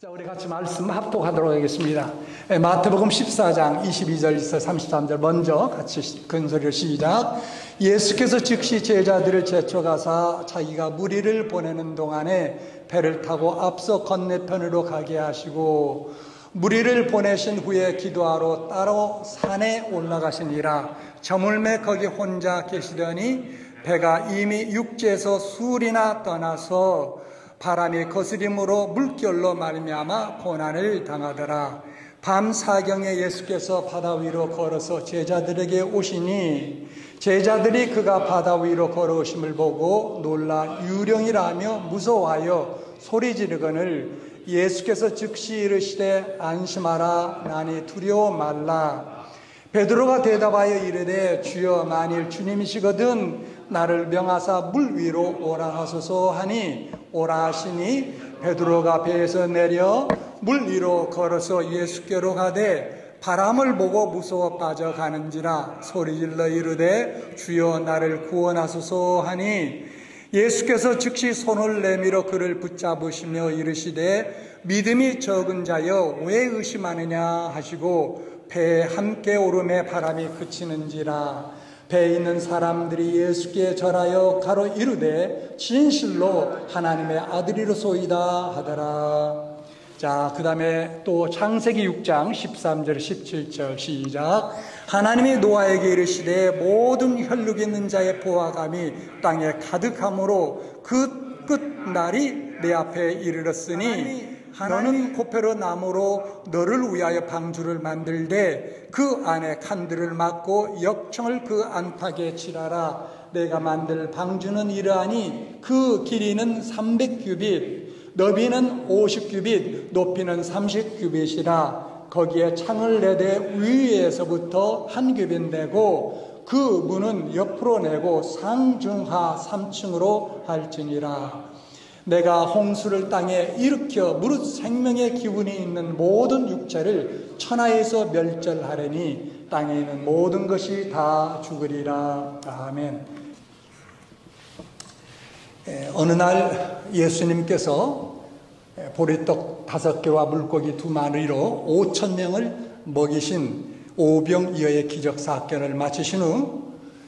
자, 우리 같이 말씀 합독하도록 하겠습니다. 마태복음 14장 22절에서 33절 먼저 같이 큰 소리로 시작. 예수께서 즉시 제자들을 제쳐가사 자기가 무리를 보내는 동안에 배를 타고 앞서 건너편으로 가게 하시고 무리를 보내신 후에 기도하러 따로 산에 올라가시니라. 저물매 거기 혼자 계시더니 배가 이미 육지에서 수리나 떠나서 바람이 거스림으로 물결로 말미암아 고난을 당하더라. 밤 사경에 예수께서 바다 위로 걸어서 제자들에게 오시니 제자들이 그가 바다 위로 걸어오심을 보고 놀라 유령이라 하며 무서워하여 소리 지르거늘 예수께서 즉시 이르시되 안심하라 나니 두려워 말라. 베드로가 대답하여 이르되 주여 만일 주님이시거든 나를 명하사 물 위로 오라 하소서 하니 오라 하시니 베드로가 배에서 내려 물 위로 걸어서 예수께로 가되 바람을 보고 무서워 빠져가는지라 소리질러 이르되 주여 나를 구원하소서 하니 예수께서 즉시 손을 내밀어 그를 붙잡으시며 이르시되 믿음이 적은 자여 왜 의심하느냐 하시고 배에 함께 오름에 바람이 그치는지라. 배에 있는 사람들이 예수께 절하여 가로 이르되 진실로 하나님의 아들이로소이다 하더라. 자, 그 다음에 또 창세기 6장 13절 17절 시작. 하나님이 노아에게 이르시되 모든 혈육 있는 자의 보화감이 땅에 가득함으로 그 끝날이 내 앞에 이르렀으니 너는 코페로 나무로 너를 위하여 방주를 만들되 그 안에 칸들을 막고 역청을 그 안팎에 칠하라. 내가 만들 방주는 이러하니 그 길이는 300규빗 너비는 50규빗 높이는 30규빗이라. 거기에 창을 내되 위에서부터 한 규빗 내고 그 문은 옆으로 내고 상중하 3층으로 할지니라. 내가 홍수를 땅에 일으켜 무릇 생명의 기운이 있는 모든 육체를 천하에서 멸절하려니 땅에 있는 모든 것이 다 죽으리라. 아멘. 어느 날 예수님께서 보리떡 5개와 물고기 2마리로 5,000명을 먹이신 오병이어의 기적 사건을 마치신 후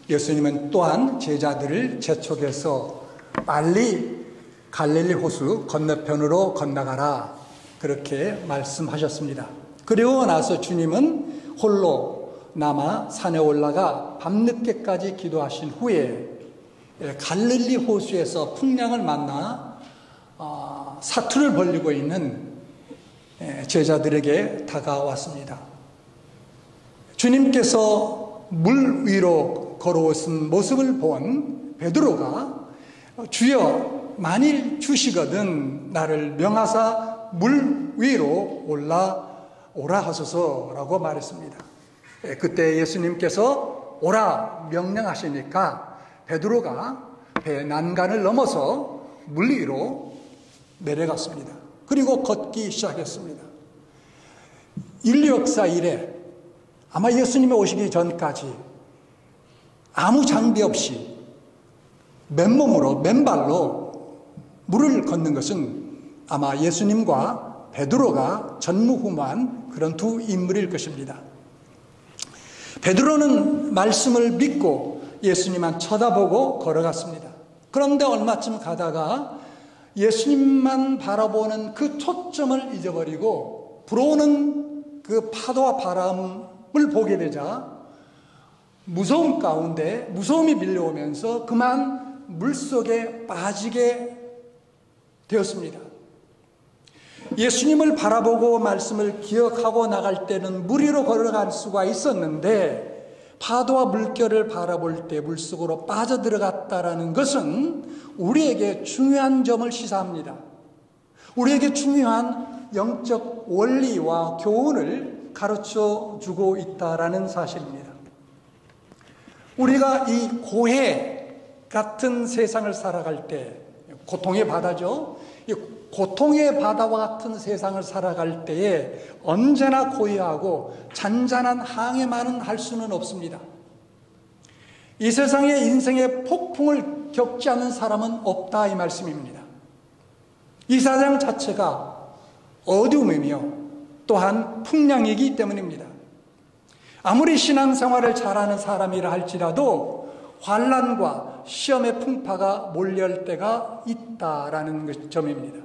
예수님은 또한 제자들을 재촉해서 빨리 갈릴리 호수 건너편으로 건너가라 그렇게 말씀하셨습니다. 그리고 나서 주님은 홀로 남아 산에 올라가 밤늦게까지 기도하신 후에 갈릴리 호수에서 풍랑을 만나 사투를 벌이고 있는 제자들에게 다가왔습니다. 주님께서 물 위로 걸어오신 모습을 본 베드로가 주여 만일 주시거든 나를 명하사 물 위로 올라오라 하소서라고 말했습니다. 그때 예수님께서 오라 명령하시니까 베드로가 배 난간을 넘어서 물 위로 내려갔습니다. 그리고 걷기 시작했습니다. 인류 역사 이래 아마 예수님이 오시기 전까지 아무 장비 없이 맨몸으로 맨발로 물을 걷는 것은 아마 예수님과 베드로가 전무후무한 그런 두 인물일 것입니다. 베드로는 말씀을 믿고 예수님만 쳐다보고 걸어갔습니다. 그런데 얼마쯤 가다가 예수님만 바라보는 그 초점을 잊어버리고 불어오는 그 파도와 바람을 보게 되자 무서움 가운데 무서움이 밀려오면서 그만 물속에 빠지게 되었습니다. 예수님을 바라보고 말씀을 기억하고 나갈 때는 물 위로 걸어갈 수가 있었는데 파도와 물결을 바라볼 때 물속으로 빠져들어갔다라는 것은 우리에게 중요한 점을 시사합니다. 우리에게 중요한 영적 원리와 교훈을 가르쳐 주고 있다라는 사실입니다. 우리가 이 고해 같은 세상을 살아갈 때 고통의 바다죠. 이 고통의 바다와 같은 세상을 살아갈 때에 언제나 고요하고 잔잔한 항해만은 할 수는 없습니다. 이 세상에 인생의 폭풍을 겪지 않는 사람은 없다 이 말씀입니다. 이 세상 자체가 어두움이며 또한 풍랑이기 때문입니다. 아무리 신앙생활을 잘하는 사람이라 할지라도 환난과 시험의 풍파가 몰려올 때가 있다라는 점입니다.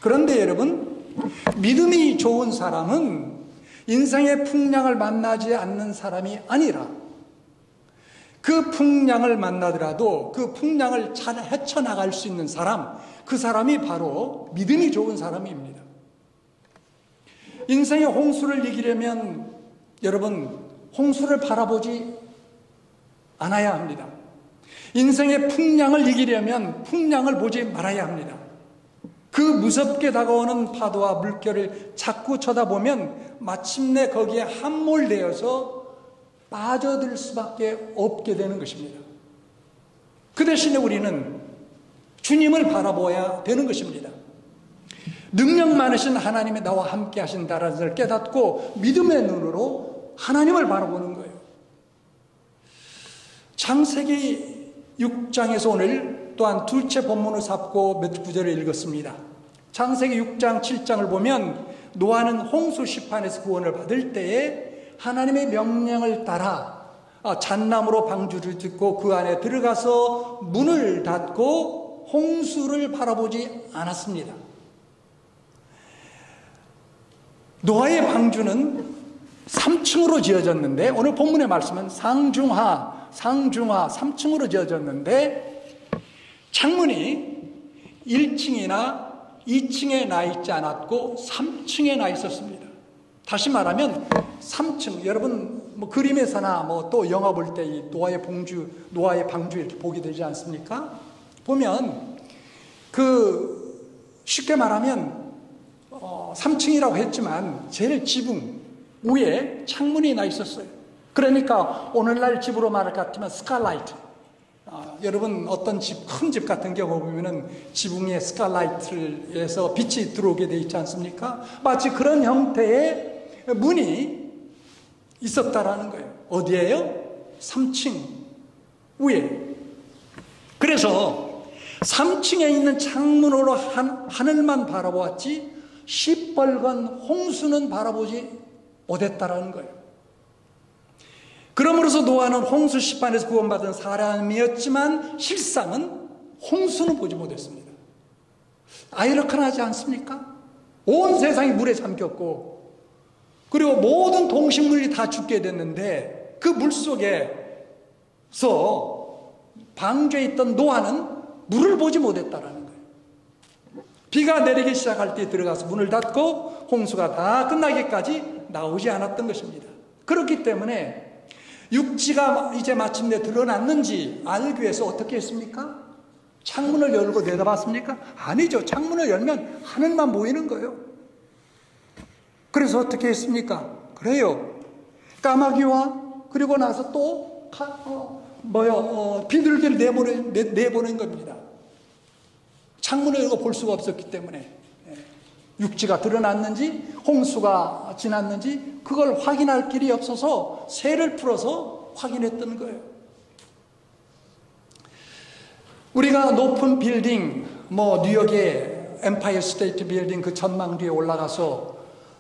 그런데 여러분, 믿음이 좋은 사람은 인생의 풍랑을 만나지 않는 사람이 아니라 그 풍랑을 만나더라도 그 풍랑을 잘 헤쳐나갈 수 있는 사람, 그 사람이 바로 믿음이 좋은 사람입니다. 인생의 홍수를 이기려면 여러분, 홍수를 바라보지 않아야 합니다. 인생의 풍랑을 이기려면 풍랑을 보지 말아야 합니다. 그 무섭게 다가오는 파도와 물결을 자꾸 쳐다보면 마침내 거기에 함몰되어서 빠져들 수밖에 없게 되는 것입니다. 그 대신에 우리는 주님을 바라보아야 되는 것입니다. 능력 많으신 하나님이 나와 함께 하신다는 것을 깨닫고 믿음의 눈으로 하나님을 바라보는 거예요. 창세기 6장에서 오늘 또한 둘째 본문을 잡고 몇 구절을 읽었습니다. 창세기 6장 7장을 보면 노아는 홍수 시판에서 구원을 받을 때에 하나님의 명령을 따라 잣나무로 방주를 짓고 그 안에 들어가서 문을 닫고 홍수를 바라보지 않았습니다. 노아의 방주는 3층으로 지어졌는데 오늘 본문의 말씀은 상중하 3층으로 지어졌는데 창문이 1층이나 2층에 나 있지 않았고 3층에 나 있었습니다. 다시 말하면 3층, 여러분 뭐 그림에서나 뭐 또 영화 볼 때 이 노아의 방주 이렇게 보게 되지 않습니까? 보면 그 쉽게 말하면 3층이라고 했지만 제일 지붕 위에 창문이 나 있었어요. 그러니까 오늘날 집으로 말할 것 같으면 스카이라이트. 여러분 어떤 집, 큰 집 같은 경우 보면은 지붕에 스카이라이트에서 빛이 들어오게 돼 있지 않습니까? 마치 그런 형태의 문이 있었다라는 거예요. 어디예요? 3층 위에. 그래서 3층에 있는 창문으로 하늘만 바라보았지 시뻘건 홍수는 바라보지 못했다라는 거예요. 그러므로서 노아는 홍수 시판에서 구원받은 사람이었지만 실상은 홍수는 보지 못했습니다. 아이러크하지 않습니까? 온 세상이 물에 잠겼고 그리고 모든 동식물이 다 죽게 됐는데 그 물속에서 방주에 있던 노아는 물을 보지 못했다라는 거예요. 비가 내리기 시작할 때 들어가서 문을 닫고 홍수가 다 끝나기까지 나오지 않았던 것입니다. 그렇기 때문에 육지가 이제 마침내 드러났는지 알기 위해서 어떻게 했습니까? 창문을 열고 내다봤습니까? 아니죠. 창문을 열면 하늘만 보이는 거예요. 그래서 어떻게 했습니까? 그래요. 까마귀와 그리고 나서 또 비둘기를 내보낸 겁니다. 창문을 열고 볼 수가 없었기 때문에 육지가 드러났는지 홍수가 지났는지 그걸 확인할 길이 없어서 새를 풀어서 확인했던 거예요. 우리가 높은 빌딩, 뉴욕의 엠파이어 스테이트 빌딩 그 전망대에 올라가서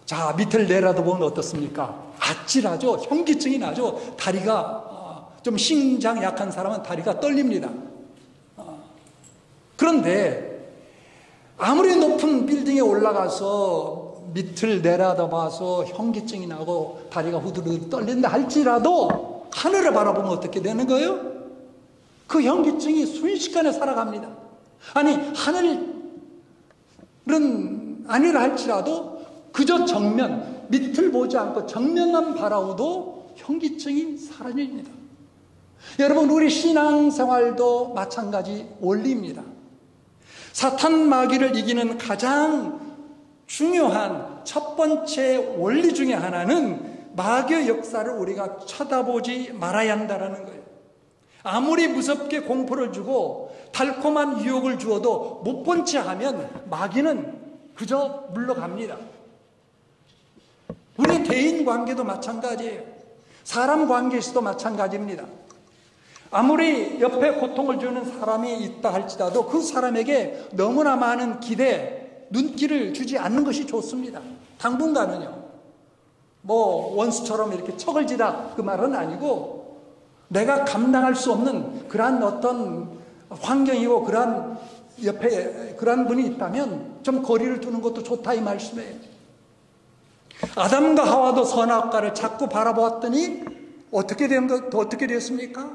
자 밑을 내려다보면 어떻습니까? 아찔하죠. 현기증이 나죠. 다리가 좀 신장 약한 사람은 다리가 떨립니다. 그런데 아무리 높은 빌딩에 올라가서 밑을 내려다봐서 현기증이 나고 다리가 후들후들 떨린다 할지라도 하늘을 바라보면 어떻게 되는 거예요? 그 현기증이 순식간에 살아갑니다. 아니 하늘은 아니라 할지라도 그저 정면, 밑을 보지 않고 정면만 바라보도 현기증이 사라집니다. 여러분 우리 신앙생활도 마찬가지 원리입니다. 사탄 마귀를 이기는 가장 중요한 첫 번째 원리 중에 하나는 마귀의 역사를 우리가 쳐다보지 말아야 한다는 거예요. 아무리 무섭게 공포를 주고 달콤한 유혹을 주어도 못 본 채 하면 마귀는 그저 물러갑니다. 우리 대인 관계도 마찬가지예요. 사람 관계에서도 마찬가지입니다. 아무리 옆에 고통을 주는 사람이 있다 할지라도 그 사람에게 너무나 많은 기대, 눈길을 주지 않는 것이 좋습니다. 당분간은요. 뭐 원수처럼 이렇게 척을 지라 그 말은 아니고 내가 감당할 수 없는 그러한 어떤 환경이고 그러한 옆에 그러한 분이 있다면 좀 거리를 두는 것도 좋다 이 말씀이에요. 아담과 하와도 선악과를 자꾸 바라보았더니 어떻게 됐습니까?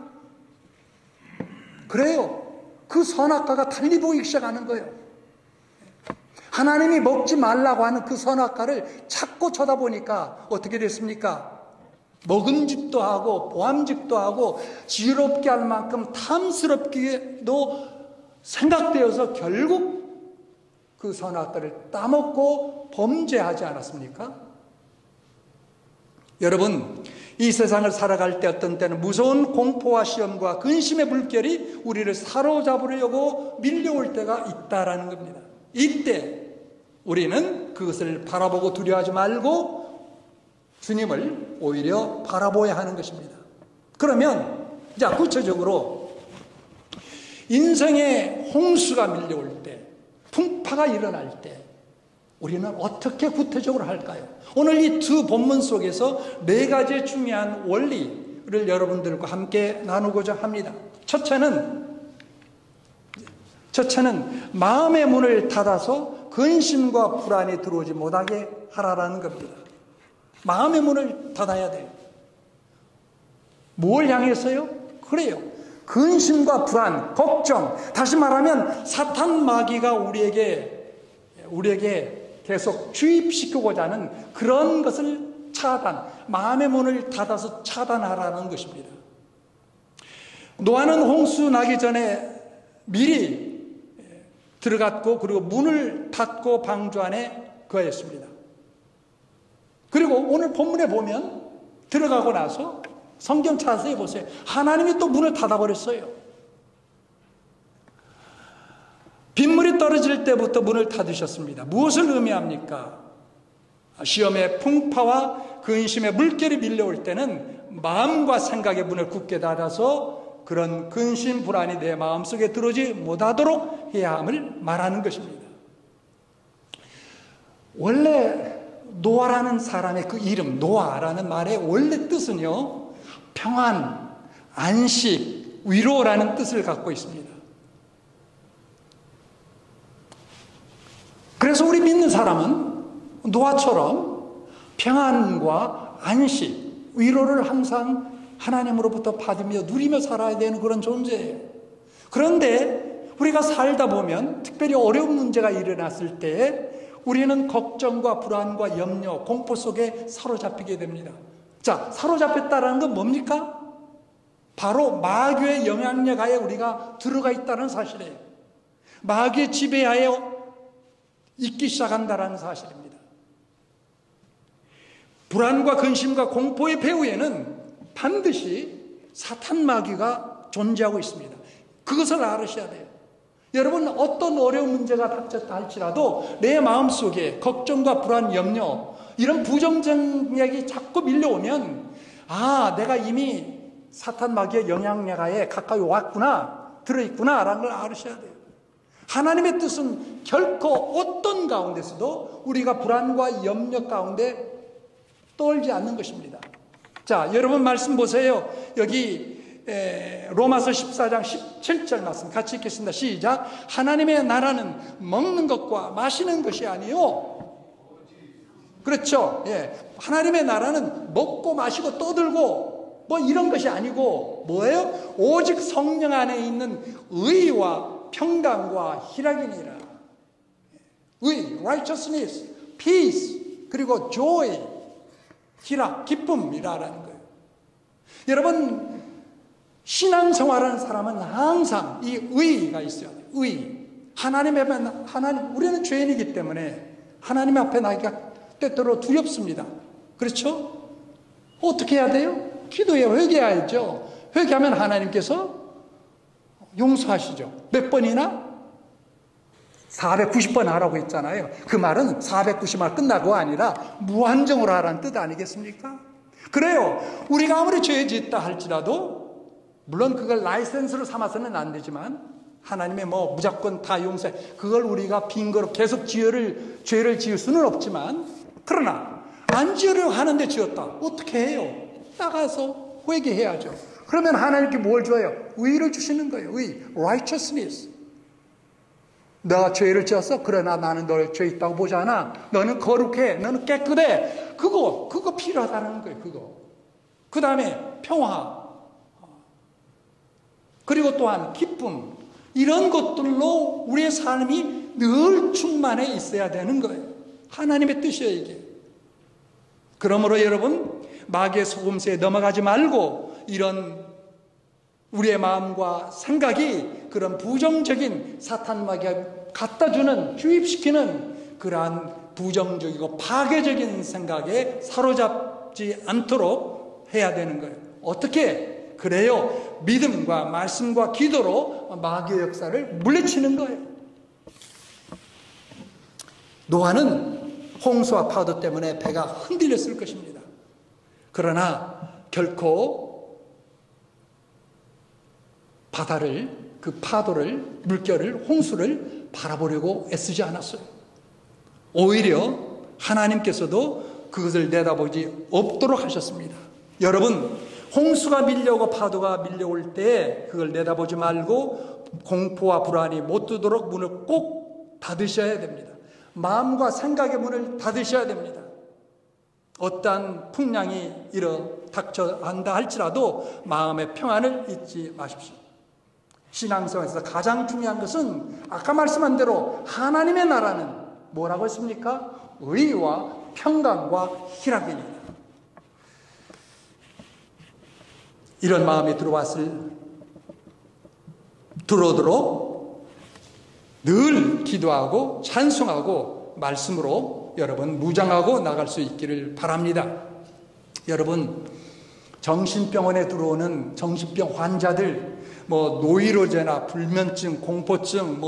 그래요. 그 선악과가 달리 보이기 시작하는 거예요. 하나님이 먹지 말라고 하는 그 선악과를 자꾸 쳐다보니까 어떻게 됐습니까? 먹음직도 하고 보암직도 하고 지혜롭게 할 만큼 탐스럽게도 생각되어서 결국 그 선악과를 따먹고 범죄하지 않았습니까? 여러분, 이 세상을 살아갈 때 어떤 때는 무서운 공포와 시험과 근심의 물결이 우리를 사로잡으려고 밀려올 때가 있다라는 겁니다. 이때 우리는 그것을 바라보고 두려워하지 말고 주님을 오히려 바라보아야 하는 것입니다. 그러면 자, 구체적으로 인생의 홍수가 밀려올 때, 풍파가 일어날 때 우리는 어떻게 구체적으로 할까요? 오늘 이 두 본문 속에서 네 가지 중요한 원리를 여러분들과 함께 나누고자 합니다. 첫째는 마음의 문을 닫아서 근심과 불안이 들어오지 못하게 하라라는 겁니다. 마음의 문을 닫아야 돼요. 뭘 향해서요? 그래요. 근심과 불안, 걱정, 다시 말하면 사탄 마귀가 우리에게 계속 주입시키고자 하는 그런 것을 마음의 문을 닫아서 차단하라는 것입니다. 노아는 홍수 나기 전에 미리 들어갔고 그리고 문을 닫고 방주 안에 거했습니다. 그리고 오늘 본문에 보면 들어가고 나서 성경 자세히 보세요. 하나님이 또 문을 닫아버렸어요. 빗물이 떨어질 때부터 문을 닫으셨습니다. 무엇을 의미합니까? 시험의 풍파와 근심의 물결이 밀려올 때는 마음과 생각의 문을 굳게 닫아서 그런 근심, 불안이 내 마음속에 들어오지 못하도록 해야 함을 말하는 것입니다. 원래 노아라는 사람의 그 이름, 노아라는 말의 원래 뜻은요, 평안, 안식, 위로라는 뜻을 갖고 있습니다. 그래서 우리 믿는 사람은 노아처럼 평안과 안식, 위로를 항상 하나님으로부터 받으며 누리며 살아야 되는 그런 존재예요. 그런데 우리가 살다 보면 특별히 어려운 문제가 일어났을 때 우리는 걱정과 불안과 염려, 공포 속에 사로잡히게 됩니다. 자, 사로잡혔다는 건 뭡니까? 바로 마귀의 영향력 하에 우리가 들어가 있다는 사실이에요. 마귀의 지배하에 있기 시작한다는 사실입니다. 불안과 근심과 공포의 배후에는 반드시 사탄 마귀가 존재하고 있습니다. 그것을 알으셔야 돼요. 여러분, 어떤 어려운 문제가 닥쳤다 할지라도 내 마음속에 걱정과 불안, 염려, 이런 부정적력이 자꾸 밀려오면 내가 이미 사탄 마귀의 영향력 하에 가까이 왔구나, 들어있구나 라는 걸 알으셔야 돼요. 하나님의 뜻은 결코 어떤 가운데서도 우리가 불안과 염려 가운데 떨지 않는 것입니다. 자, 여러분 말씀 보세요. 여기 로마서 14장 17절 말씀 같이 읽겠습니다. 시작. 하나님의 나라는 먹는 것과 마시는 것이 아니요. 그렇죠. 하나님의 나라는 먹고 마시고 떠들고 뭐 이런 것이 아니고 뭐예요? 오직 성령 안에 있는 의와 평강과 희락이니라. 의, righteousness, peace, 그리고 joy, 희락, 기쁨이라는 거예요. 여러분, 신앙생활하는 사람은 항상 이 의가 있어야 돼요. 의. 우리는 죄인이기 때문에 하나님 앞에 나기가 때때로 두렵습니다. 그렇죠? 어떻게 해야 돼요? 기도해 회개해야죠. 회개하면 하나님께서 용서하시죠. 몇 번이나? 490번 하라고 했잖아요. 그 말은 490번 끝나고 아니라 무한정으로 하라는 뜻 아니겠습니까? 그래요. 우리가 아무리 죄 짓다 할지라도 물론 그걸 라이센스로 삼아서는 안 되지만 하나님의 뭐 무조건 다 용서해. 그걸 우리가 빈거로 계속 죄를 지을 수는 없지만, 그러나 안 지으려고 하는데 지었다. 어떻게 해요? 나가서 회개해야죠. 그러면 하나님께 뭘 줘요? 의를 주시는 거예요. 의, righteousness. 너가 죄를 지었어? 그러나 나는 너를 죄 있다고 보지 않아. 너는 거룩해. 너는 깨끗해. 그거 필요하다는 거예요. 그거. 그 다음에 평화. 그리고 또한 기쁨. 이런 것들로 우리의 삶이 늘 충만해 있어야 되는 거예요. 하나님의 뜻이에요, 이게. 그러므로 여러분, 마귀의 속임수에 넘어가지 말고 이런 우리의 마음과 생각이 그런 부정적인 사탄 마귀가 갖다주는, 주입시키는 그러한 부정적이고 파괴적인 생각에 사로잡지 않도록 해야 되는 거예요. 어떻게? 그래요. 믿음과 말씀과 기도로 마귀의 역사를 물리치는 거예요. 노아는 홍수와 파도 때문에 배가 흔들렸을 것입니다. 그러나 결코 바다를, 그 파도를, 물결을, 홍수를 바라보려고 애쓰지 않았어요. 오히려 하나님께서도 그것을 내다보지 없도록 하셨습니다. 여러분, 홍수가 밀려오고 파도가 밀려올 때 그걸 내다보지 말고 공포와 불안이 못 들도록 문을 꼭 닫으셔야 됩니다. 마음과 생각의 문을 닫으셔야 됩니다. 어떠한 풍랑이 닥쳐 한다 할지라도 마음의 평안을 잊지 마십시오. 신앙생활에서 가장 중요한 것은 아까 말씀한 대로 하나님의 나라는 뭐라고 했습니까? 의와 평강과 희락입니다. 이런 마음이 들어오도록 늘 기도하고 찬송하고 말씀으로 여러분 무장하고 나갈 수 있기를 바랍니다. 여러분, 정신병원에 들어오는 정신병 환자들, 노이로제나 불면증, 공포증,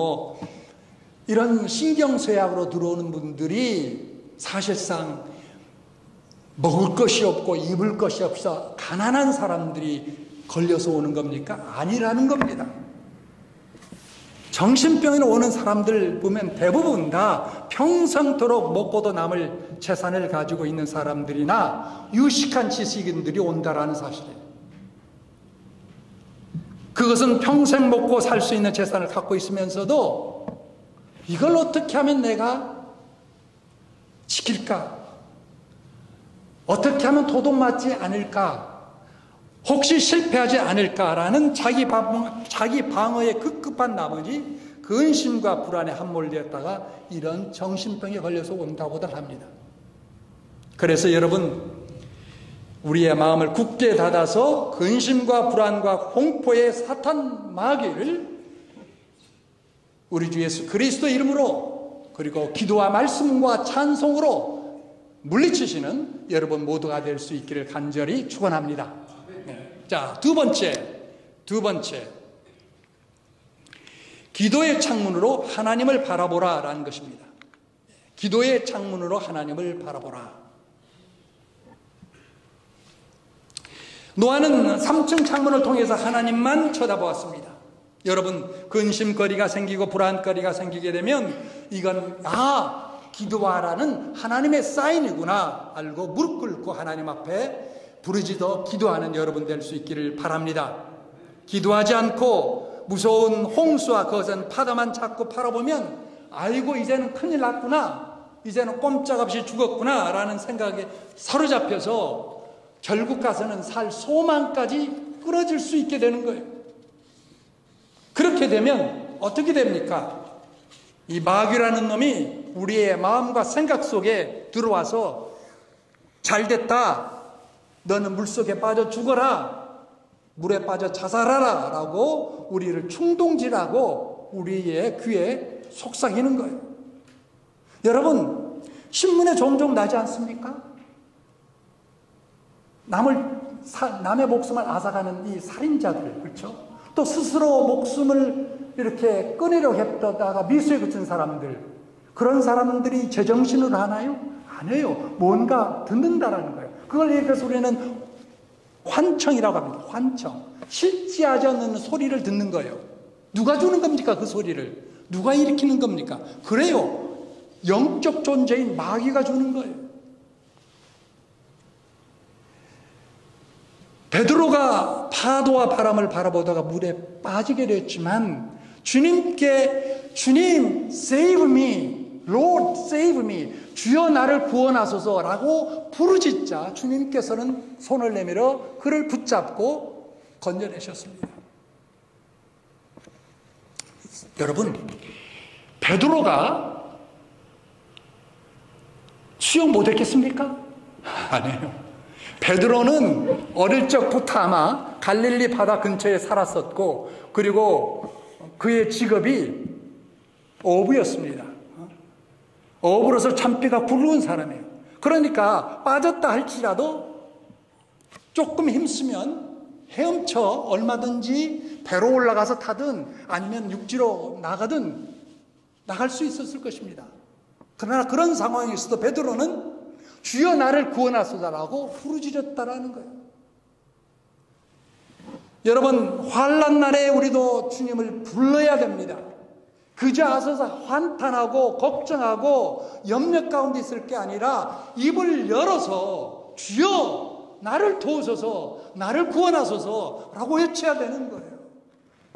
이런 신경쇠약으로 들어오는 분들이 사실상 먹을 것이 없고 입을 것이 없어 가난한 사람들이 걸려서 오는 겁니까? 아니라는 겁니다. 정신병에 오는 사람들 보면 대부분 다 평생토록 먹고도 남을 재산을 가지고 있는 사람들이나 유식한 지식인들이 온다라는 사실이에요. 그것은 평생 먹고 살 수 있는 재산을 갖고 있으면서도 이걸 어떻게 하면 내가 지킬까? 어떻게 하면 도둑맞지 않을까? 혹시 실패하지 않을까라는 자기 방어에 급급한 나머지 근심과 불안에 함몰되었다가 이런 정신병에 걸려서 온다고들 합니다. 그래서 여러분, 우리의 마음을 굳게 닫아서 근심과 불안과 공포의 사탄 마귀를 우리 주 예수 그리스도 이름으로 그리고 기도와 말씀과 찬송으로 물리치시는 여러분 모두가 될 수 있기를 간절히 축원합니다. 자, 두 번째 기도의 창문으로 하나님을 바라보라 라는 것입니다. 기도의 창문으로 하나님을 바라보라. 노아는 3층 창문을 통해서 하나님만 쳐다보았습니다. 여러분, 근심거리가 생기고 불안거리가 생기게 되면 이건 기도하라는 하나님의 사인이구나 알고 무릎 꿇고 하나님 앞에 부르짖어 기도하는 여러분 될 수 있기를 바랍니다. 기도하지 않고 무서운 홍수와 거센 파도만 자꾸 바라보면 아이고 이제는 큰일 났구나, 이제는 꼼짝없이 죽었구나 라는 생각에 사로잡혀서 결국 가서는 살 소망까지 끊어질 수 있게 되는 거예요. 그렇게 되면 어떻게 됩니까? 이 마귀라는 놈이 우리의 마음과 생각 속에 들어와서 잘됐다, 너는 물속에 빠져 죽어라, 물에 빠져 자살하라 라고 우리를 충동질하고 우리의 귀에 속삭이는 거예요. 여러분, 신문에 종종 나지 않습니까? 남의 목숨을 앗아가는 이 살인자들, 그렇죠? 또 스스로 목숨을 이렇게 끊으려고 했다가 미수에 그친 사람들, 그런 사람들이 제정신으로 하나요? 아니에요. 뭔가 듣는다라는 거예요. 그걸 얘기해서 우리는 환청이라고 합니다. 환청. 실지하지 않는 소리를 듣는 거예요. 누가 주는 겁니까? 그 소리를 누가 일으키는 겁니까? 그래요, 영적 존재인 마귀가 주는 거예요. 베드로가 파도와 바람을 바라보다가 물에 빠지게 됐지만 주님께 주님 save me, Lord save me, 주여 나를 구원하소서 라고 부르짖자 주님께서는 손을 내밀어 그를 붙잡고 건져내셨습니다. 여러분, 베드로가 수영 못했겠습니까? 아니에요. 베드로는 어릴 적부터 아마 갈릴리 바다 근처에 살았었고, 그리고 그의 직업이 어부였습니다. 어부로서 참비가 굵은 사람이에요. 그러니까 빠졌다 할지라도 조금 힘쓰면 헤엄쳐 얼마든지 배로 올라가서 타든 아니면 육지로 나가든 나갈 수 있었을 것입니다. 그러나 그런 상황이 있어도 베드로는 주여 나를 구원하소서라고 부르짖었다라는 거예요. 여러분, 환난 날에 우리도 주님을 불러야 됩니다. 그저 앞서서 환탄하고 걱정하고 염려 가운데 있을 게 아니라 입을 열어서 주여 나를 도우소서, 나를 구원하소서 라고 외쳐야 되는 거예요.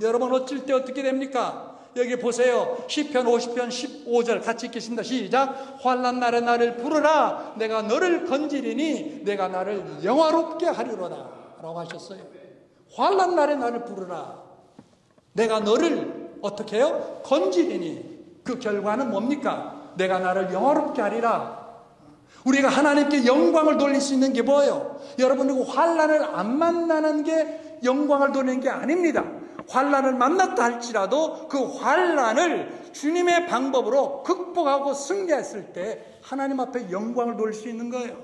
여러분, 어쩔 때 어떻게 됩니까? 여기 보세요. 시편 50편 15절 같이 읽겠습니다. 시작. 환난 날에 나를 부르라, 내가 너를 건지리니 내가 나를 영화롭게 하리로다 라고 하셨어요. 환난 날에 나를 부르라, 내가 너를 어떻게 해요? 건지리니. 그 결과는 뭡니까? 내가 나를 영화롭게 하리라. 우리가 하나님께 영광을 돌릴 수 있는 게 뭐예요? 여러분, 그리고 환난을 안 만나는 게 영광을 돌리는 게 아닙니다. 환난을 만났다 할지라도 그 환난을 주님의 방법으로 극복하고 승리했을 때 하나님 앞에 영광을 돌릴 수 있는 거예요.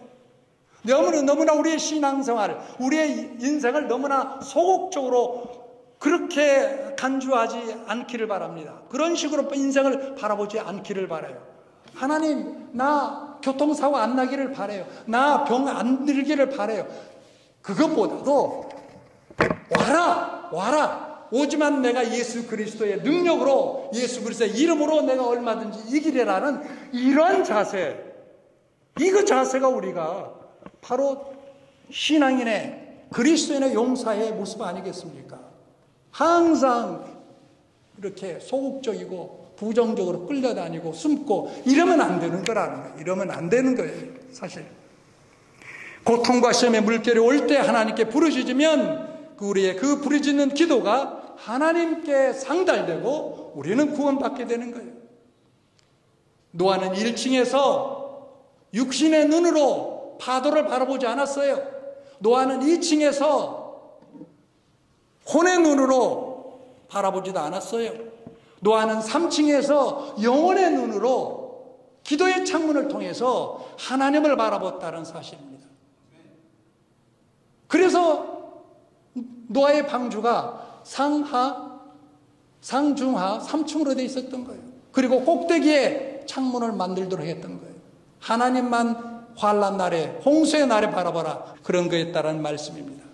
너무나 우리의 신앙생활, 우리의 인생을 너무나 소극적으로 그렇게 간주하지 않기를 바랍니다. 그런 식으로 인생을 바라보지 않기를 바라요. 하나님, 나 교통사고 안 나기를 바라요. 나 병 안 들기를 바라요. 그것보다도 와라. 오지만 내가 예수 그리스도의 능력으로, 예수 그리스도의 이름으로 내가 얼마든지 이기리라는 이러한 자세, 이거 자세가 우리가 바로 신앙인의, 그리스도인의 용사의 모습 아니겠습니까? 항상 이렇게 소극적이고 부정적으로 끌려다니고 숨고 이러면 안 되는 거라는 거예요. 이러면 안 되는 거예요. 사실 고통과 시험의 물결이 올 때 하나님께 부르짖으면 우리의 그 부르짖는 기도가 하나님께 상달되고 우리는 구원받게 되는 거예요. 노아는 1층에서 육신의 눈으로 파도를 바라보지 않았어요. 노아는 2층에서 혼의 눈으로 바라보지도 않았어요. 노아는 3층에서 영혼의 눈으로 기도의 창문을 통해서 하나님을 바라봤다는 사실입니다. 그래서 노아의 방주가 상하, 상중하 3층으로 되어 있었던 거예요. 그리고 꼭대기에 창문을 만들도록 했던 거예요. 하나님만 환난 날에, 홍수의 날에 바라봐라, 그런 거였다라는 말씀입니다.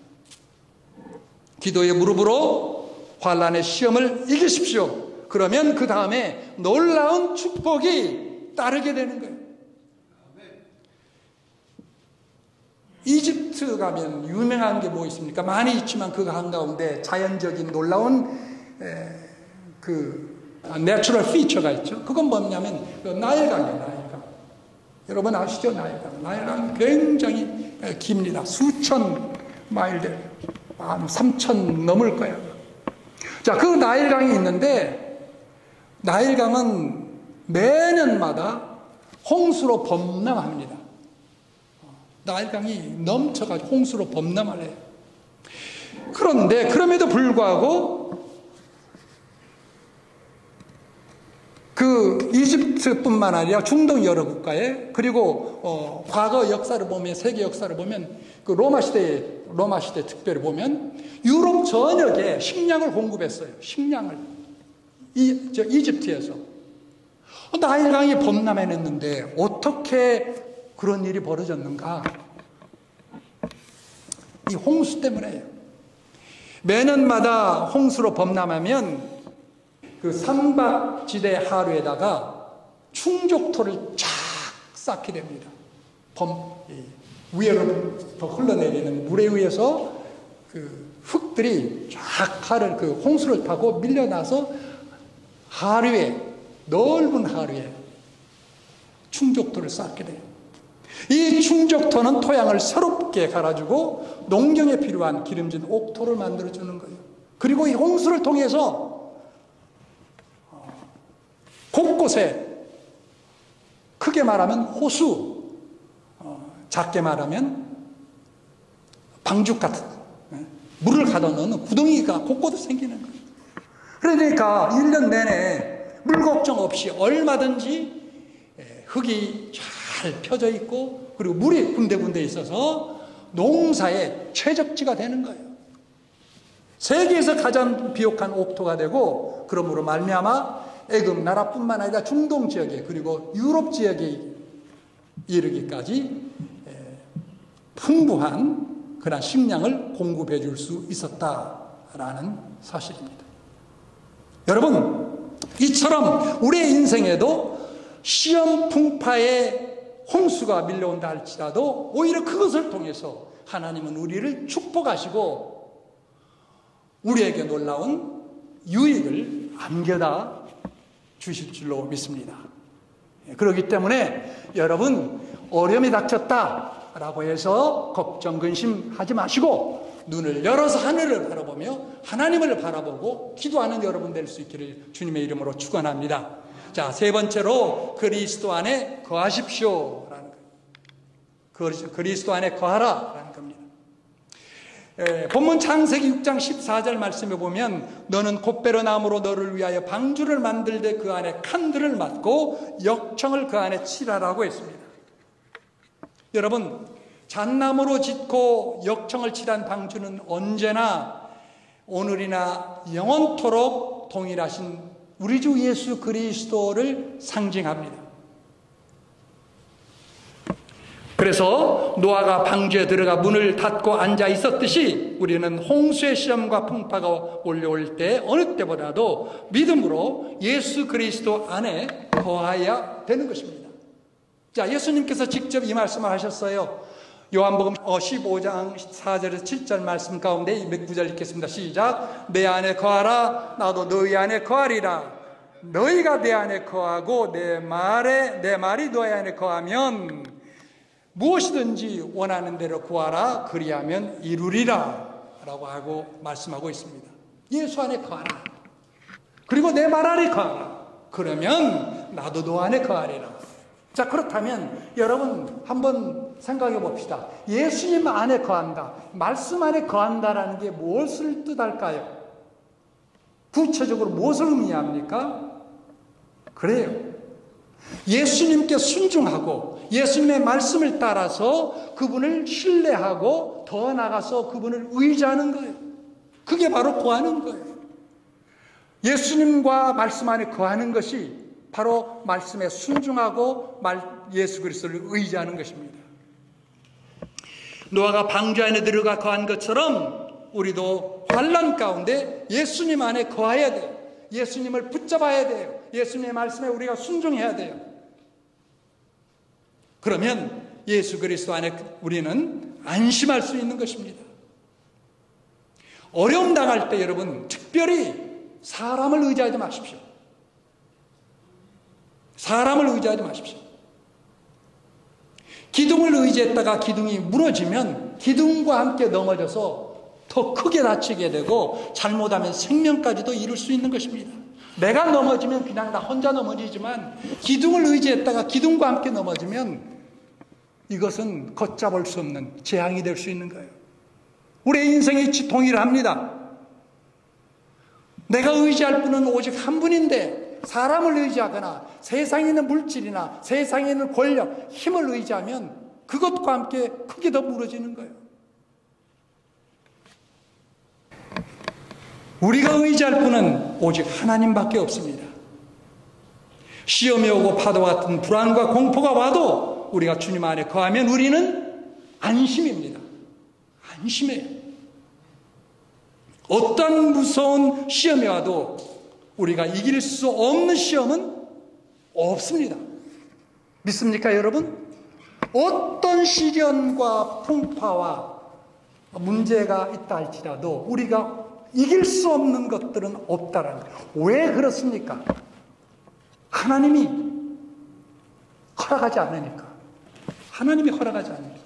기도의 무릎으로 환난의 시험을 이기십시오. 그러면 그 다음에 놀라운 축복이 따르게 되는 거예요. 이집트 가면 유명한 게 뭐 있습니까? 많이 있지만 그 한가운데 자연적인 놀라운 그 내추럴 피처가 있죠. 그건 뭐냐면 그 나일강이에요. 나일강. 여러분 아시죠? 나일강. 나일강 굉장히 깁니다. 수천 마일들, 한 3천 넘을 거예요. 자, 그 나일강이 있는데 나일강은 매년마다 홍수로 범람합니다. 나일강이 넘쳐가지고 홍수로 범람을 해요. 그런데 그럼에도 불구하고 그 이집트뿐만 아니라 중동 여러 국가에, 그리고 과거 역사를 보면, 세계 역사를 보면, 그 로마 시대 특별히 보면 유럽 전역에 식량을 공급했어요. 식량을 이집트에서. 나일강이 범람해냈는데 어떻게 그런 일이 벌어졌는가? 이 홍수 때문에요. 매년마다 홍수로 범람하면 그 산박지대 하류에다가 충족토를 쫙 쌓게 됩니다. 위에로부터 흘러내리는 물에 의해서 그 흙들이 쫙 그 홍수를 타고 밀려나서 넓은 하류에 충족토를 쌓게 돼요. 이 충족토는 토양을 새롭게 갈아주고 농경에 필요한 기름진 옥토를 만들어주는 거예요. 그리고 이 홍수를 통해서 곳곳에 크게 말하면 호수, 작게 말하면 방죽 같은 물을 가둬놓는 구덩이가 곳곳에 생기는 거예요. 그러니까 1년 내내 물 걱정 없이 얼마든지 흙이 잘 펴져 있고 그리고 물이 군데군데 있어서 농사의 최적지가 되는 거예요. 세계에서 가장 비옥한 옥토가 되고 그러므로 말미암아 애굽 나라뿐만 아니라 중동 지역에 그리고 유럽 지역에 이르기까지 풍부한 그런 식량을 공급해 줄 수 있었다라는 사실입니다. 여러분, 이처럼 우리의 인생에도 시험 풍파의 홍수가 밀려온다 할지라도 오히려 그것을 통해서 하나님은 우리를 축복하시고 우리에게 놀라운 유익을 안겨다 주실 줄로 믿습니다. 그렇기 때문에 여러분, 어려움이 닥쳤다라고 해서 걱정 근심하지 마시고 눈을 열어서 하늘을 바라보며 하나님을 바라보고 기도하는 여러분 될 수 있기를 주님의 이름으로 축원합니다. 자, 세 번째로 그리스도 안에 거하십시오라는 거예요. 그리스도 안에 거하라라는 겁니다. 본문 창세기 6장 14절 말씀에 보면 너는 곶배로 나무로 너를 위하여 방주를 만들되 그 안에 칸들을 맞고 역청을 그 안에 칠하라고 했습니다. 여러분, 잣나무로 짓고 역청을 칠한 방주는 언제나 오늘이나 영원토록 동일하신 우리 주 예수 그리스도를 상징합니다. 그래서 노아가 방주에 들어가 문을 닫고 앉아 있었듯이 우리는 홍수의 시험과 풍파가 몰려올 때 어느 때보다도 믿음으로 예수 그리스도 안에 거하여야 되는 것입니다. 자, 예수님께서 직접 이 말씀을 하셨어요. 요한복음 15장 4절에서 7절 말씀 가운데 몇 구절 읽겠습니다. 시작. 내 안에 거하라 나도 너희 안에 거하리라. 너희가 내 안에 거하고 내 말이 너희 안에 거하면 무엇이든지 원하는 대로 구하라. 그리하면 이루리라 라고 하고 말씀하고 있습니다. 예수 안에 거하라. 그리고 내 말 안에 거하라. 그러면 나도 너 안에 거하리라. 자, 그렇다면 여러분 한번 생각해 봅시다. 예수님 안에 거한다, 말씀 안에 거한다라는 게 무엇을 뜻할까요? 구체적으로 무엇을 의미합니까? 그래요, 예수님께 순종하고 예수님의 말씀을 따라서 그분을 신뢰하고 더 나아가서 그분을 의지하는 거예요. 그게 바로 거하는 거예요. 예수님과 말씀 안에 거하는 것이 바로 말씀에 순종하고 예수 그리스도를 의지하는 것입니다. 노아가 방주 안에 들어가 거한 것처럼 우리도 환난 가운데 예수님 안에 거해야 돼요. 예수님을 붙잡아야 돼요. 예수님의 말씀에 우리가 순종해야 돼요. 그러면 예수 그리스도 안에 우리는 안심할 수 있는 것입니다. 어려움 당할 때 여러분 특별히 사람을 의지하지 마십시오. 사람을 의지하지 마십시오. 기둥을 의지했다가 기둥이 무너지면 기둥과 함께 넘어져서 더 크게 다치게 되고 잘못하면 생명까지도 이룰 수 있는 것입니다. 내가 넘어지면 그냥 나 혼자 넘어지지만 기둥을 의지했다가 기둥과 함께 넘어지면 이것은 걷잡을 수 없는 재앙이 될 수 있는 거예요. 우리의 인생이 동일합니다. 내가 의지할 분은 오직 한 분인데 사람을 의지하거나 세상에 있는 물질이나 세상에 있는 권력, 힘을 의지하면 그것과 함께 크게 더 무너지는 거예요. 우리가 의지할 분은 오직 하나님밖에 없습니다. 시험이 오고 파도와 같은 불안과 공포가 와도 우리가 주님 안에 거하면 우리는 안심입니다. 안심해요. 어떤 무서운 시험이 와도 우리가 이길 수 없는 시험은 없습니다. 믿습니까, 여러분? 어떤 시련과 풍파와 문제가 있다 할지라도 우리가 이길 수 없는 것들은 없다라는 거예요. 왜 그렇습니까? 하나님이 허락하지 않으니까. 하나님이 허락하지 않으니까.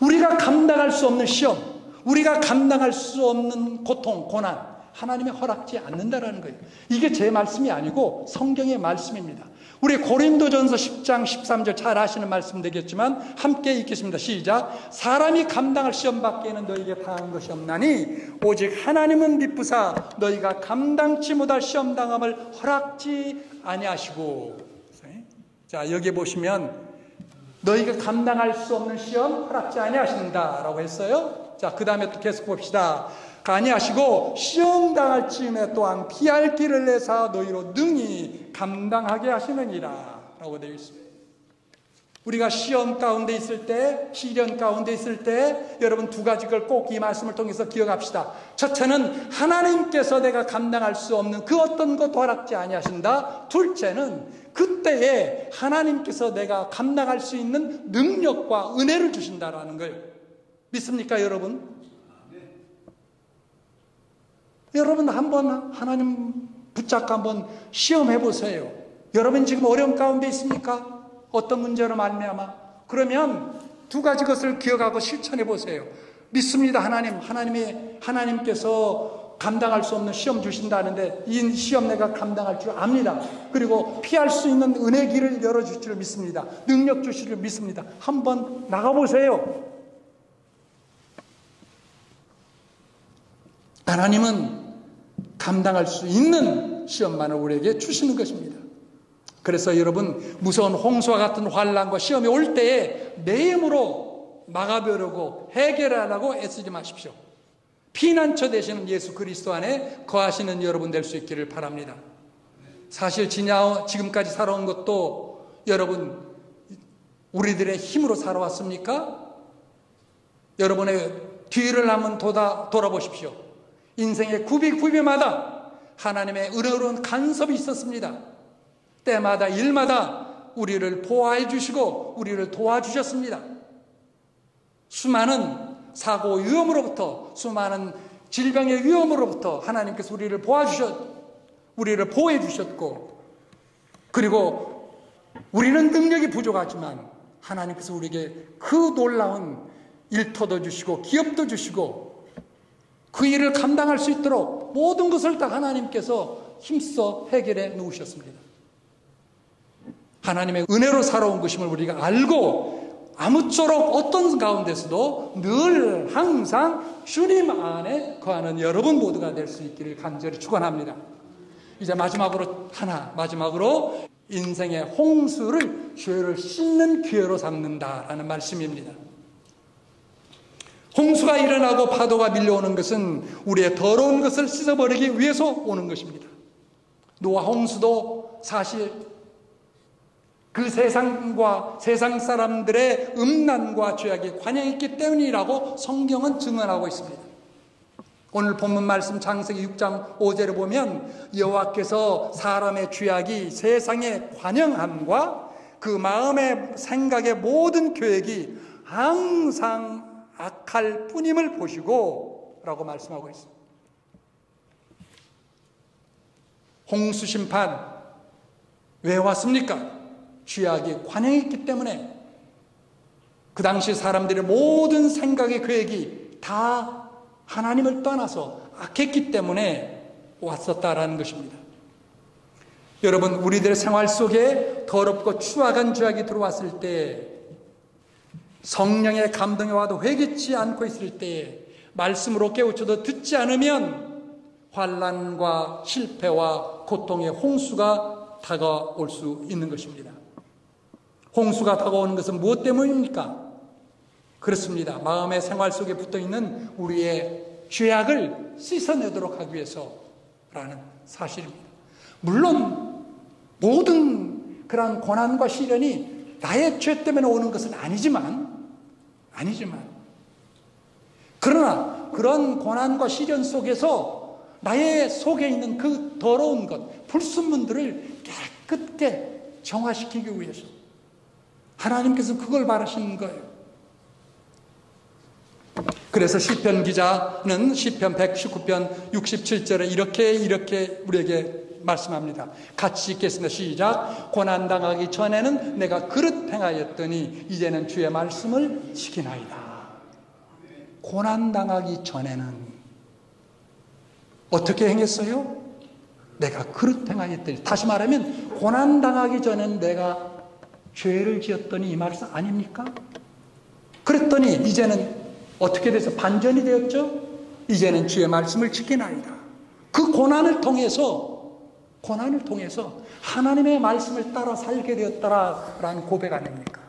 우리가 감당할 수 없는 시험, 우리가 감당할 수 없는 고통, 고난, 하나님이 허락지 않는다라는 거예요. 이게 제 말씀이 아니고 성경의 말씀입니다. 우리 고린도전서 10장 13절 잘 아시는 말씀 되겠지만 함께 읽겠습니다. 시작. 사람이 감당할 시험 밖에는 너희에게 당한 것이 없나니 오직 하나님은 미쁘사 너희가 감당치 못할 시험 당함을 허락지 아니하시고. 자, 여기 보시면 너희가 감당할 수 없는 시험 허락지 아니하신다라고 했어요. 자, 그 다음에 또 계속 봅시다. 아니하시고 시험 당할 즈음에 또한 피할 길을 내사 너희로 능히 감당하게 하시느니라 라고 되어 있습니다. 우리가 시험 가운데 있을 때, 시련 가운데 있을 때 여러분 두 가지 걸 꼭 이 말씀을 통해서 기억합시다. 첫째는 하나님께서 내가 감당할 수 없는 그 어떤 것도 허락지 아니하신다. 둘째는 그때에 하나님께서 내가 감당할 수 있는 능력과 은혜를 주신다라는 걸 믿습니까, 여러분? 여러분 한번 하나님 붙잡고 한번 시험해 보세요. 여러분 지금 어려움 가운데 있습니까? 어떤 문제로 말미암아? 그러면 두 가지 것을 기억하고 실천해 보세요. 믿습니다. 하나님께서 감당할 수 없는 시험 주신다는데 이 시험 내가 감당할 줄 압니다. 그리고 피할 수 있는 은혜 길을 열어줄 줄 믿습니다. 능력 주실 줄 믿습니다. 한번 나가보세요. 하나님은 감당할 수 있는 시험만을 우리에게 주시는 것입니다. 그래서 여러분 무서운 홍수와 같은 환난과 시험이 올 때에 내 힘으로 막아보려고 해결하려고 애쓰지 마십시오. 피난처 되시는 예수 그리스도 안에 거하시는 여러분 될 수 있기를 바랍니다. 사실 지금까지 살아온 것도 여러분 우리들의 힘으로 살아왔습니까? 여러분의 뒤를 한번 돌아보십시오. 인생의 구비마다 하나님의 은혜로운 간섭이 있었습니다. 때마다 일마다 우리를 보호해 주시고 우리를 도와주셨습니다. 수많은 사고 위험으로부터, 수많은 질병의 위험으로부터 하나님께서 우리를 보호해 주셨고, 그리고 우리는 능력이 부족하지만 하나님께서 우리에게 그 놀라운 일터도 주시고 기업도 주시고 그 일을 감당할 수 있도록 모든 것을 다 하나님께서 힘써 해결해 놓으셨습니다. 하나님의 은혜로 살아온 것임을 우리가 알고 아무쪼록 어떤 가운데서도 늘 항상 주님 안에 거하는 여러분 모두가 될 수 있기를 간절히 축원합니다. 이제 마지막으로 인생의 홍수를 죄를 씻는 기회로 삼는다라는 말씀입니다. 홍수가 일어나고 파도가 밀려오는 것은 우리의 더러운 것을 씻어버리기 위해서 오는 것입니다. 노아 홍수도 사실 그 세상 사람들의 음란과 죄악이 관영했기 때문이라고 성경은 증언하고 있습니다. 오늘 본문 말씀 창세기 6장 5절에 보면 여호와께서 사람의 죄악이 세상에 관영함과 그 마음의 생각의 모든 계획이 항상 악할 뿐임을 보시고 라고 말씀하고 있습니다. 홍수 심판 왜 왔습니까? 죄악이 관영했기 때문에 그 당시 사람들의 모든 생각의 계획이 다 하나님을 떠나서 악했기 때문에 왔었다라는 것입니다. 여러분 우리들의 생활 속에 더럽고 추악한 죄악이 들어왔을 때 성령의 감동이 와도 회개치 않고 있을 때에 말씀으로 깨우쳐도 듣지 않으면 환난과 실패와 고통의 홍수가 다가올 수 있는 것입니다. 홍수가 다가오는 것은 무엇 때문입니까? 그렇습니다. 마음의 생활 속에 붙어있는 우리의 죄악을 씻어내도록 하기 위해서라는 사실입니다. 물론 모든 그러한 고난과 시련이 나의 죄 때문에 오는 것은 아니지만 그러나 그런 고난과 시련 속에서 나의 속에 있는 그 더러운 것, 불순물들을 깨끗게 정화시키기 위해서 하나님께서 그걸 바라시는 거예요. 그래서 시편 기자는 시편 119편 67절에 이렇게 우리에게 말씀합니다. 같이 읽겠습니다. 시작. 고난당하기 전에는 내가 그릇 행하였더니 이제는 주의 말씀을 지키나이다. 고난당하기 전에는 어떻게 행했어요? 내가 그릇 행하였더니, 다시 말하면 고난당하기 전에는 내가 죄를 지었더니 이 말씀 아닙니까? 그랬더니 이제는 어떻게 돼서 반전이 되었죠? 이제는 주의 말씀을 지키나이다. 그 고난을 통해서 하나님의 말씀을 따라 살게 되었다라는 고백 아닙니까?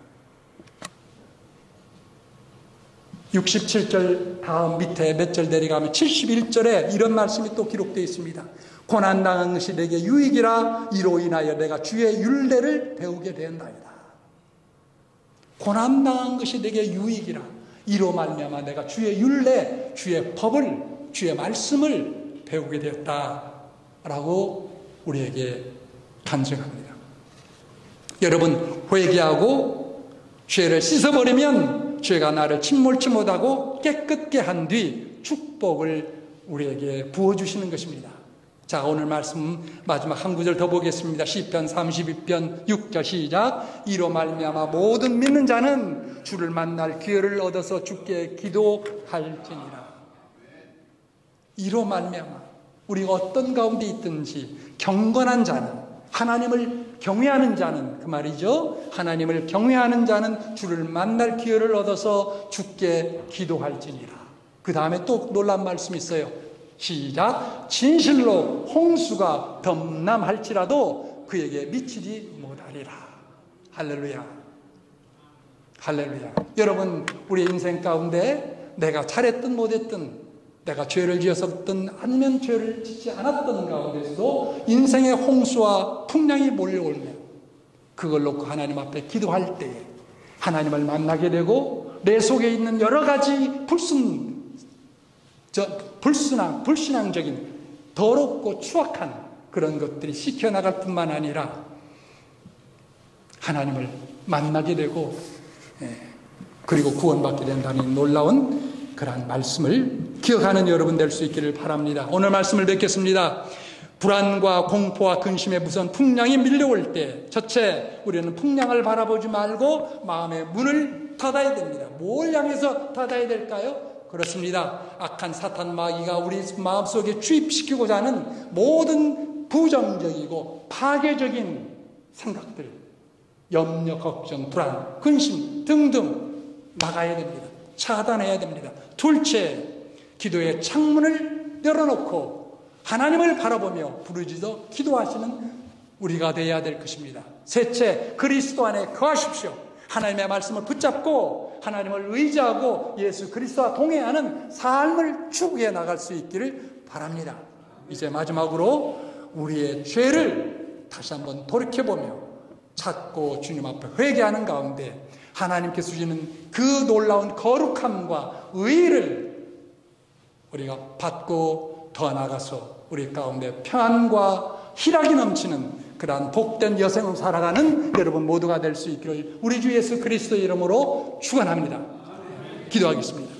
67절 다음 밑에 몇 절 내려가면 71절에 이런 말씀이 또 기록되어 있습니다. 고난당한 것이 내게 유익이라 이로 인하여 내가 주의 율례를 배우게 되었나이다. 고난당한 것이 내게 유익이라 이로 말미암아 내가 주의 율례, 주의 법을, 주의 말씀을 배우게 되었다라고 우리에게 간증합니다. 여러분, 회개하고 죄를 씻어버리면 죄가 나를 침몰치 못하고 깨끗게 한 뒤 축복을 우리에게 부어주시는 것입니다. 자, 오늘 말씀 마지막 한 구절 더 보겠습니다. 시편 32편 6절 시작. 이로 말미암아 모든 믿는 자는 주를 만날 기회를 얻어서 주께 기도할지니라. 이로 말미암아 우리가 어떤 가운데 있든지 경건한 자는, 하나님을 경외하는 자는, 그 말이죠, 하나님을 경외하는 자는 주를 만날 기회를 얻어서 주께 기도할지니라. 그 다음에 또 놀라운 말씀이 있어요. 시작. 진실로 홍수가 덤남할지라도 그에게 미치지 못하리라. 할렐루야. 할렐루야. 여러분, 우리 인생 가운데 내가 잘했든 못했든, 내가 죄를 지었었든 아니면 죄를 짓지 않았던 가운데서도 인생의 홍수와 풍랑이 몰려오면 그걸 놓고 하나님 앞에 기도할 때에 하나님을 만나게 되고 내 속에 있는 여러 가지 불신앙적인 더럽고 추악한 그런 것들이 씻겨나갈 뿐만 아니라 하나님을 만나게 되고 그리고 구원받게 된다는 놀라운 그러한 말씀을 기억하는 여러분 될 수 있기를 바랍니다. 오늘 말씀을 뵙겠습니다. 불안과 공포와 근심의 무서운 풍랑이 밀려올 때 첫째, 우리는 풍랑을 바라보지 말고 마음의 문을 닫아야 됩니다. 뭘 향해서 닫아야 될까요? 그렇습니다. 악한 사탄 마귀가 우리 마음속에 주입시키고자 하는 모든 부정적이고 파괴적인 생각들, 염려, 걱정, 불안, 근심 등등 막아야 됩니다. 차단해야 됩니다. 둘째, 기도의 창문을 열어놓고 하나님을 바라보며 부르짖어 기도하시는 우리가 되어야 될 것입니다. 셋째, 그리스도 안에 거하십시오. 하나님의 말씀을 붙잡고 하나님을 의지하고 예수 그리스도와 동행하는 삶을 추구해 나갈 수 있기를 바랍니다. 이제 마지막으로 우리의 죄를 다시 한번 돌이켜보며 찾고 주님 앞에 회개하는 가운데 하나님께서 주시는 그 놀라운 거룩함과 의의를 우리가 받고 더 나아가서 우리 가운데 평안과 희락이 넘치는 그러한 복된 여생을 살아가는 여러분 모두가 될 수 있기를 우리 주 예수 그리스도의 이름으로 축원합니다. 기도하겠습니다.